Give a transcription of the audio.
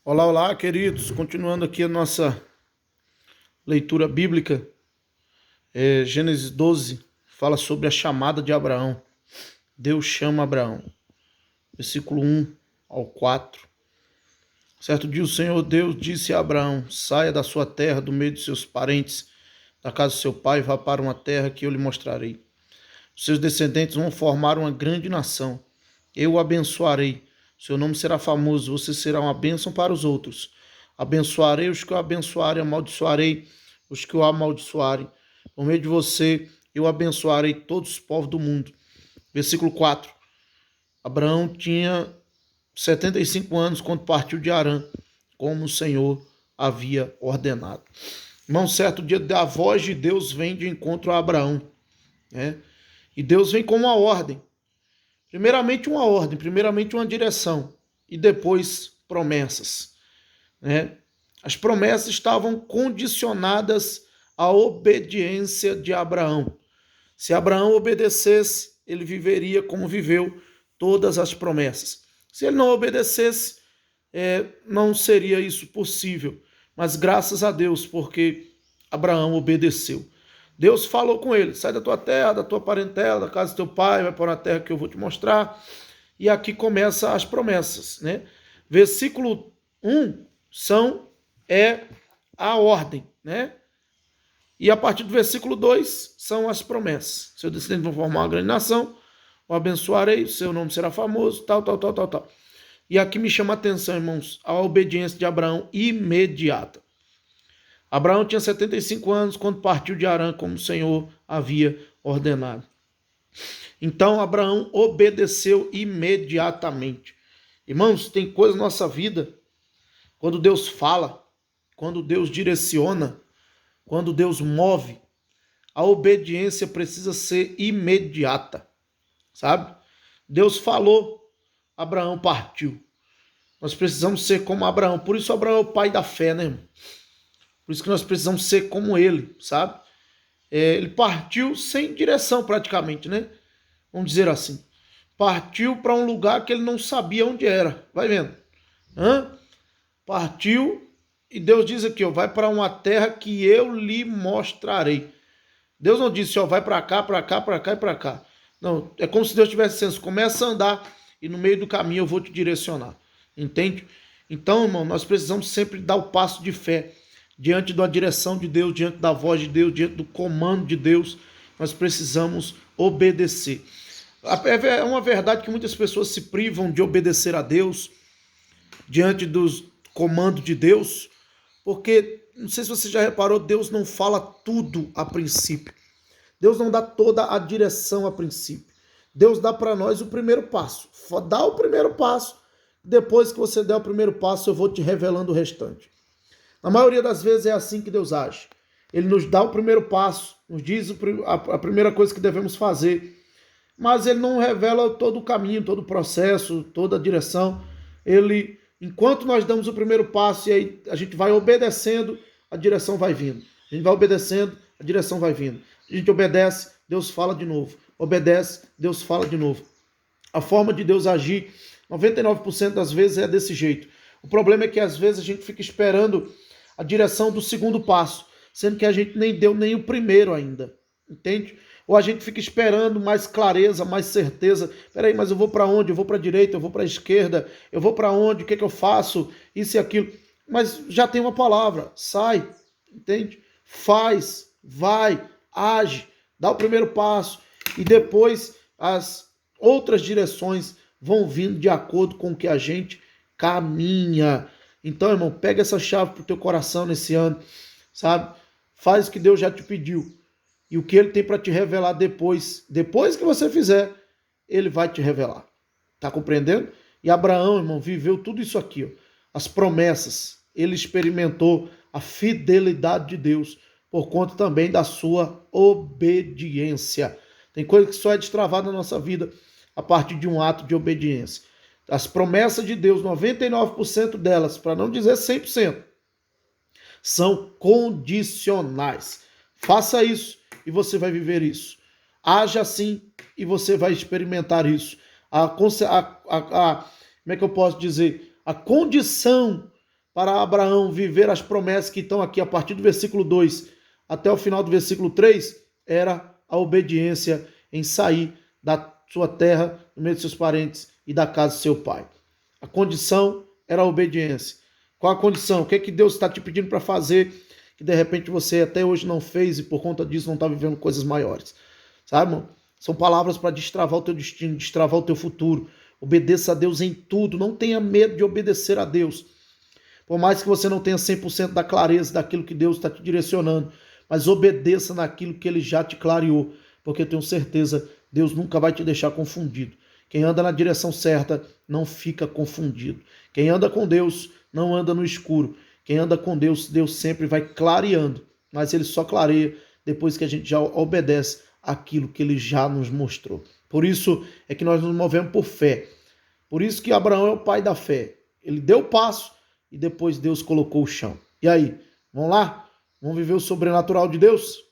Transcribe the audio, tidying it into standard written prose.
Olá, olá, queridos. Continuando aqui a nossa leitura bíblica, Gênesis 12 fala sobre a chamada de Abraão. Deus chama Abraão. Versículo 1 ao 4. Certo dia o Senhor Deus disse a Abraão: saia da sua terra, do meio de seus parentes, da casa do seu pai, e vá para uma terra que eu lhe mostrarei. Os seus descendentes vão formar uma grande nação. Eu o abençoarei. Seu nome será famoso, você será uma bênção para os outros. Abençoarei os que o abençoarem, amaldiçoarei os que o amaldiçoarem. Por meio de você, eu abençoarei todos os povos do mundo. Versículo 4. Abraão tinha 75 anos quando partiu de Harã, como o Senhor havia ordenado. Irmão, certo dia a voz de Deus vem de encontro a Abraão, né? E Deus vem com uma ordem. Primeiramente uma ordem, primeiramente uma direção e depois promessas, né? As promessas estavam condicionadas à obediência de Abraão. Se Abraão obedecesse, ele viveria como viveu todas as promessas. Se ele não obedecesse, não seria isso possível. Mas graças a Deus, porque Abraão obedeceu. Deus falou com ele: sai da tua terra, da tua parentela, da casa do teu pai, vai para uma terra que eu vou te mostrar. E aqui começam as promessas, né? Versículo 1 é a ordem, né? E a partir do versículo 2 são as promessas. Seus descendentes vão formar uma grande nação, o abençoarei, seu nome será famoso, tal. E aqui me chama a atenção, irmãos, a obediência de Abraão imediata. Abraão tinha 75 anos quando partiu de Harã, como o Senhor havia ordenado. Então Abraão obedeceu imediatamente. Irmãos, tem coisa na nossa vida, quando Deus fala, quando Deus direciona, quando Deus move, a obediência precisa ser imediata, sabe? Deus falou, Abraão partiu. Nós precisamos ser como Abraão. Por isso Abraão é o pai da fé, né, irmão? Por isso que nós precisamos ser como ele, sabe? Ele partiu sem direção praticamente, né? Vamos dizer assim. Partiu para um lugar que ele não sabia onde era. Vai vendo? Partiu e Deus diz aqui, ó, vai para uma terra que eu lhe mostrarei. Deus não disse, ó, vai para cá, para cá, para cá e para cá. Não, é como se Deus tivesse dizendo, começa a andar e no meio do caminho eu vou te direcionar. Entende? Então, irmão, nós precisamos sempre dar o passo de fé. Diante da direção de Deus, diante da voz de Deus, diante do comando de Deus, nós precisamos obedecer. É uma verdade que muitas pessoas se privam de obedecer a Deus diante dos comandos de Deus, porque, não sei se você já reparou, Deus não fala tudo a princípio. Deus não dá toda a direção a princípio. Deus dá para nós o primeiro passo. Dá o primeiro passo, depois que você der o primeiro passo, eu vou te revelando o restante. Na maioria das vezes é assim que Deus age. Ele nos dá o primeiro passo, nos diz a primeira coisa que devemos fazer, mas ele não revela todo o caminho, todo o processo, toda a direção. Ele, enquanto nós damos o primeiro passo e aí a gente vai obedecendo, a direção vai vindo. A gente vai obedecendo, a direção vai vindo. A gente obedece, Deus fala de novo. Obedece, Deus fala de novo. A forma de Deus agir, 99% das vezes é desse jeito. O problema é que às vezes a gente fica esperando a direção do segundo passo, sendo que a gente nem deu nem o primeiro ainda, entende? Ou a gente fica esperando mais clareza, mais certeza. Peraí, mas eu vou para onde? Eu vou para a direita, eu vou para a esquerda, eu vou para onde? O que eu faço? Isso e aquilo. Mas já tem uma palavra, sai, entende? Faz, vai, age, dá o primeiro passo e depois as outras direções vão vindo de acordo com o que a gente caminha. Então, irmão, pega essa chave pro teu coração nesse ano, sabe? Faz o que Deus já te pediu. E o que ele tem para te revelar depois que você fizer, ele vai te revelar. Tá compreendendo? E Abraão, irmão, viveu tudo isso aqui, ó. As promessas. Ele experimentou a fidelidade de Deus por conta também da sua obediência. Tem coisa que só é destravada na nossa vida a partir de um ato de obediência. As promessas de Deus, 99% delas, para não dizer 100%, são condicionais. Faça isso e você vai viver isso. Haja assim e você vai experimentar isso. Como é que eu posso dizer? A condição para Abraão viver as promessas que estão aqui a partir do versículo 2 até o final do versículo 3, era a obediência em sair da sua terra, no meio de seus parentes e da casa de seu pai. A condição era a obediência. Qual a condição? O que é que Deus está te pedindo para fazer que de repente você até hoje não fez e por conta disso não está vivendo coisas maiores? Sabe, irmão? São palavras para destravar o teu destino, destravar o teu futuro. Obedeça a Deus em tudo. Não tenha medo de obedecer a Deus. Por mais que você não tenha 100% da clareza daquilo que Deus está te direcionando, mas obedeça naquilo que Ele já te clareou, porque eu tenho certeza, Deus nunca vai te deixar confundido. Quem anda na direção certa não fica confundido. Quem anda com Deus não anda no escuro. Quem anda com Deus, Deus sempre vai clareando, mas Ele só clareia depois que a gente já obedece aquilo que Ele já nos mostrou. Por isso é que nós nos movemos por fé. Por isso que Abraão é o pai da fé. Ele deu o passo e depois Deus colocou o chão. E aí, vamos lá? Vamos viver o sobrenatural de Deus?